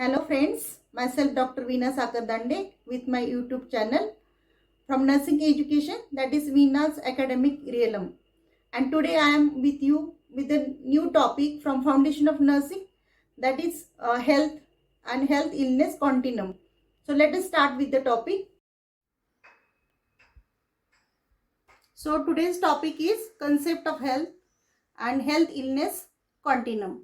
Hello friends, myself Dr. Veena Sakardande with my YouTube channel from nursing education, that is Veena's academic realm. And today I am with you with a new topic from Foundation of Nursing, that is health and health illness continuum. So let us start with the topic. So today's topic is concept of health and health illness continuum.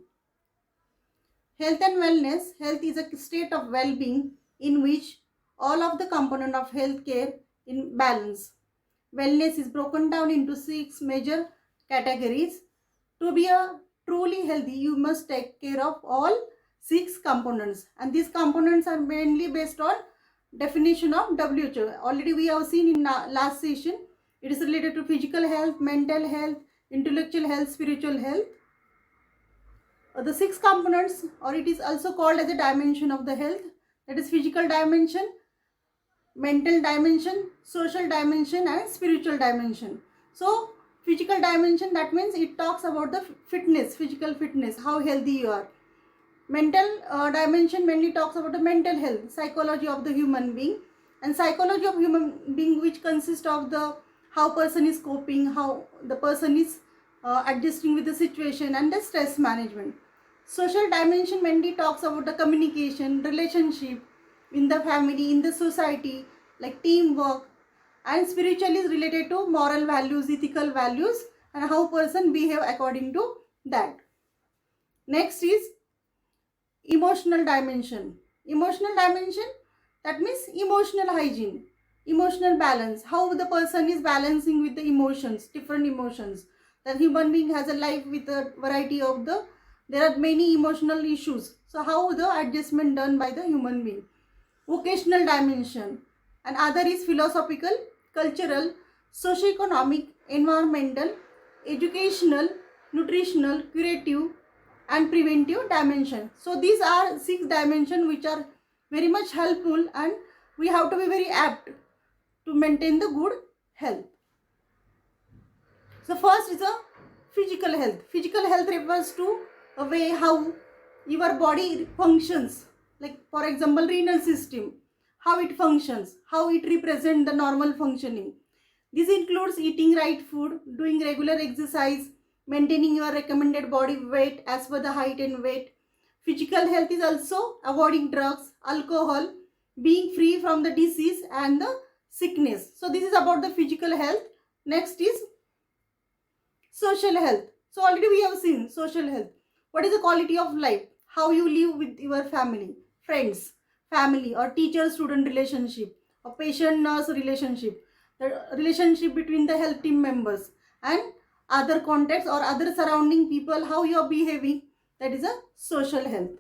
Health and wellness. Health is a state of well-being in which all of the component of healthcare in balance. Wellness is broken down into 6 major categories. To be a truly healthy, you must take care of all 6 components, and these components are mainly based on definition of WHO. Already we have seen in last session. It is related to physical health, mental health, intellectual health, spiritual health. The 6 components, or it is also called as a dimension of the health, that is physical dimension, mental dimension, social dimension and spiritual dimension. So physical dimension, that means it talks about the fitness, physical fitness, how healthy you are. Mental dimension mainly talks about the mental health, psychology of the human being, and psychology of human being, which consists of the how person is coping, how the person is adjusting with the situation, and the stress management. Social dimension mainly talks about the communication, relationship in the family, in the society, like teamwork. And spiritual is related to moral values, ethical values, and how person behave according to that. Next is emotional dimension. Emotional dimension, that means emotional hygiene, emotional balance, how the person is balancing with the emotions, different emotions. The human being has a life with a variety of the, there are many emotional issues, so how the adjustment done by the human being. Vocational dimension, and other is philosophical, cultural, socio-economic, environmental, educational, nutritional, curative and preventive dimension. So these are 6 dimensions which are very much helpful, and we have to be very apt to maintain the good health. So first is a physical health. Physical health refers to a way how your body functions, like for example renal system, how it functions, how it represents the normal functioning. This includes eating right food, doing regular exercise, maintaining your recommended body weight as per the height and weight. Physical health is also avoiding drugs, alcohol, being free from the disease and the sickness. So this is about the physical health. Next is social health. So already we have seen social health. What is the quality of life? How you live with your family, friends, family, or teacher-student relationship, or patient-nurse relationship, the relationship between the health team members and other contacts or other surrounding people, how you are behaving, that is a social health.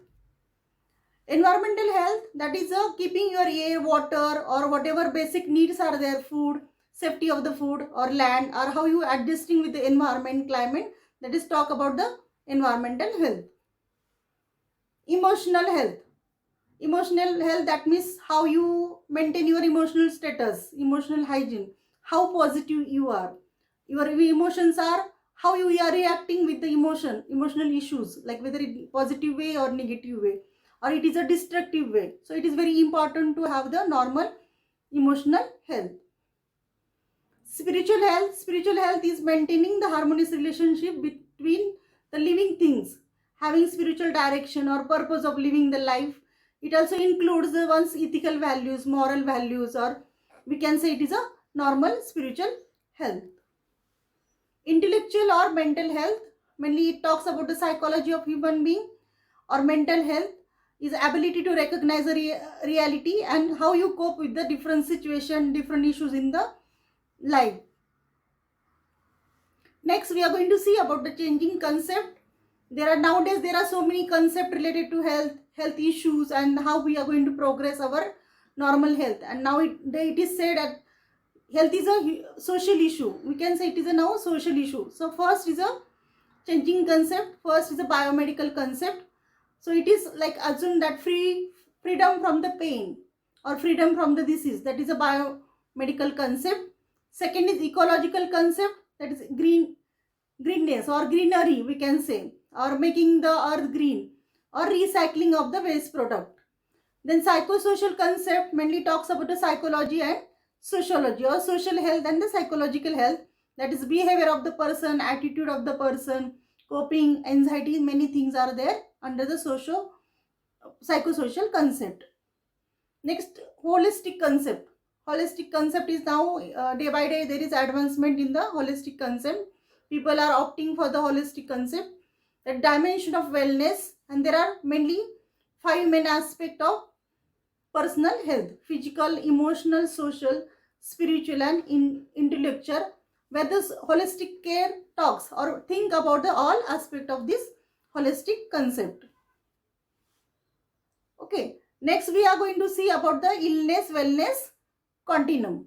Environmental health, that is keeping your air, water, or whatever basic needs are there, food, safety of the food or land, or how you adjusting with the environment, climate, that is talk about the environmental health. Emotional health. Emotional health, that means how you maintain your emotional status, emotional hygiene, how positive you are. Your emotions are how you are reacting with the emotional issues, like whether it positive way or negative way, or it is a destructive way. So it is very important to have the normal emotional health. Spiritual health. Spiritual health is maintaining the harmonious relationship between the living things, having spiritual direction or purpose of living the life. It also includes the one's ethical values, moral values, or we can say it is a normal spiritual health. Intellectual or mental health, mainly it talks about the psychology of human being, or mental health is ability to recognize the reality and how you cope with the different situation, different issues in the life. Next, we are going to see about the changing concept. Nowadays there are so many concepts related to health issues, and how we are going to progress our normal health. And now it is said that health is a social issue. We can say it is a now social issue. So first is a changing concept. First is a biomedical concept. So it is like assume that freedom from the pain or freedom from the disease, that is a biomedical concept. Second is ecological concept, that is greenness or greenery, we can say, or making the earth green, or recycling of the waste product. Then psychosocial concept mainly talks about the psychology and sociology, or social health and the psychological health. That is behavior of the person, attitude of the person, coping, anxiety, many things are there under the psychosocial concept. Next, holistic concept. Holistic concept is now day by day there is advancement in the holistic concept. People are opting for the holistic concept, the dimension of wellness, and there are mainly 5 main aspects of personal health: physical, emotional, social, spiritual, and intellectual, where this holistic care talks or think about the all aspect of this holistic concept. Okay, next we are going to see about the illness wellness continuum.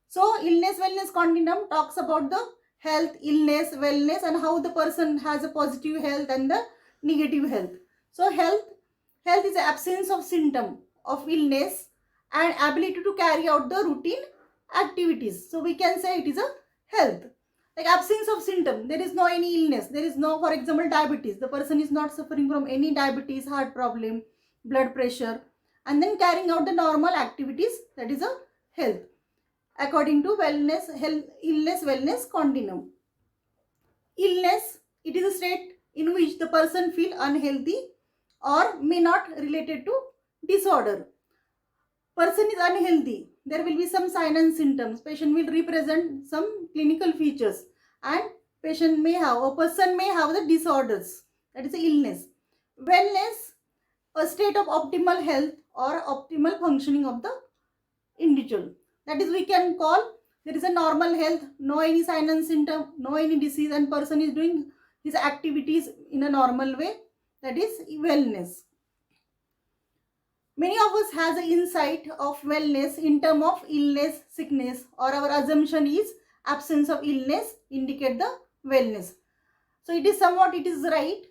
So illness wellness continuum talks about the health, illness, wellness, and how the person has a positive health and the negative health. So health is the absence of symptom of illness and ability to carry out the routine activities. So we can say it is a health. Like absence of symptom, there is no any illness, there is no, for example, diabetes, the person is not suffering from any diabetes, heart problem, blood pressure, and then carrying out the normal activities, that is a health according to illness wellness continuum. Illness, it is a state in which the person feel unhealthy or may not related to disorder. Person is unhealthy, there will be some sign and symptoms, patient will represent some clinical features, and a person may have the disorders, that is a illness. Wellness, a state of optimal health or optimal functioning of the individual, that is we can call there is a normal health, no any sign and symptom, no any disease, and person is doing his activities in a normal way, that is wellness. Many of us has an insight of wellness in term of illness, sickness, or our assumption is absence of illness indicate the wellness. So it is somewhat, it is right.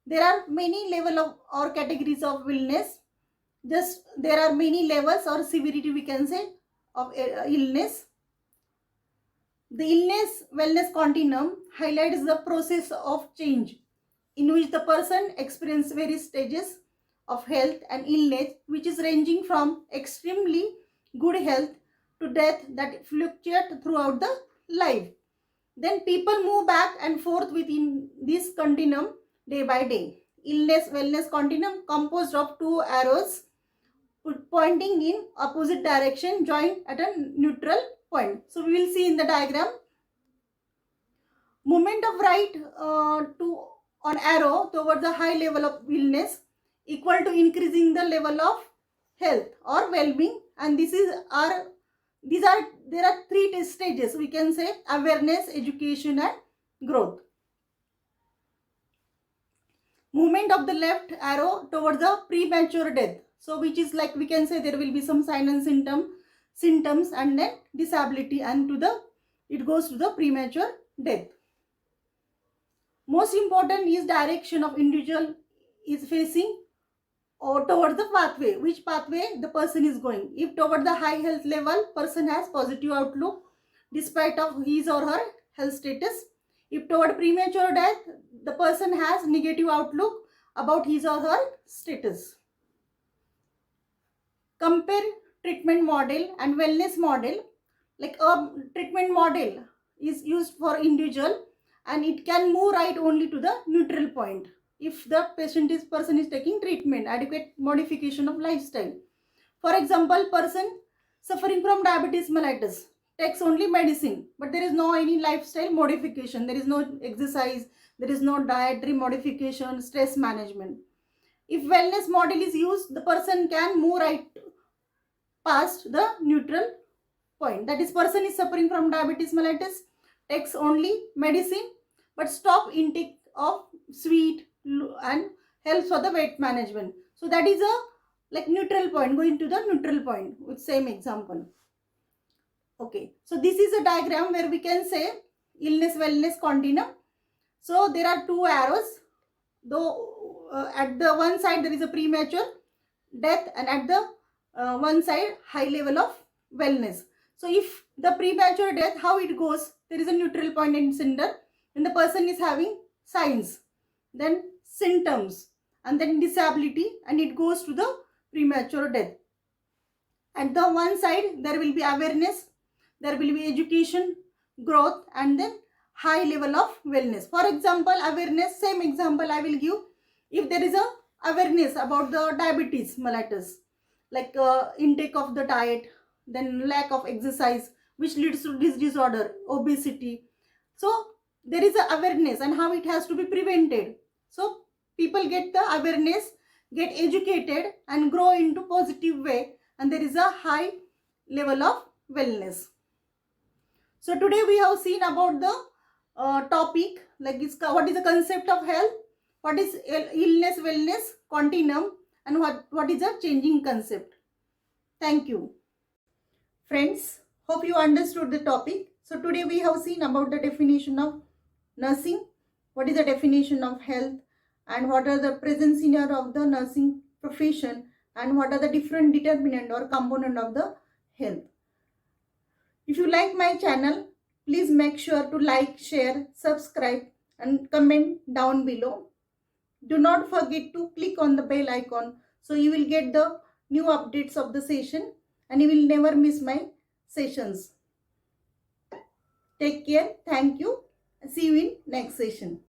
There are many level of or categories of wellness. Just there are many levels or severity we can say of illness. The illness wellness continuum highlights the process of change in which the person experiences various stages of health and illness, which is ranging from extremely good health to death that fluctuate throughout the life. Then people move back and forth within this continuum day by day. Illness wellness continuum composed of 2 arrows pointing in opposite direction joined at a neutral point. So we will see in the diagram. Movement of right to on arrow towards the high level of illness equal to increasing the level of health or well-being, and there are 3 stages we can say: awareness, education, and growth. Movement of the left arrow towards the premature death, so which is like we can say there will be some sign and symptoms and then disability, and it goes to the premature death. Most important is direction of individual is facing or towards the pathway, which pathway the person is going. If toward the high health level, person has positive outlook despite of his or her health status. If toward premature death, the person has negative outlook about his or her status. Compare treatment model and wellness model. Like a treatment model is used for individual and it can move right only to the neutral point if the person is taking treatment, adequate modification of lifestyle. For example, person suffering from diabetes mellitus takes only medicine, but there is no any lifestyle modification, there is no exercise, there is no dietary modification, stress management. If wellness model is used, the person can move right past the neutral point. That is, person is suffering from diabetes mellitus, takes only medicine, but stop intake of sweet and helps for the weight management. So that is a like neutral point, going to the neutral point with same example. Okay, so this is a diagram where we can say illness wellness continuum. So there are 2 arrows, though at the one side there is a premature death and at the one side high level of wellness. So if the premature death, how it goes, there is a neutral point in center when the person is having signs, then symptoms, and then disability, and it goes to the premature death. At the one side there will be awareness, there will be education, growth, and then high level of wellness. For example, awareness, same example I will give. If there is a awareness about the diabetes mellitus, like intake of the diet, then lack of exercise which leads to this disorder, obesity. So there is a awareness and how it has to be prevented. So people get the awareness, get educated, and grow into positive way, and there is a high level of wellness. So today we have seen about the topic like what is the concept of health, what is illness wellness continuum, and what is a changing concept. Thank you. Friends, hope you understood the topic. So today we have seen about the definition of nursing, what is the definition of health, and what are the present scenario of the nursing profession, and what are the different determinant or component of the health. If you like my channel, please make sure to like, share, subscribe, and comment down below. Do not forget to click on the bell icon so you will get the new updates of the session and you will never miss my sessions. Take care. Thank you. See you in next session.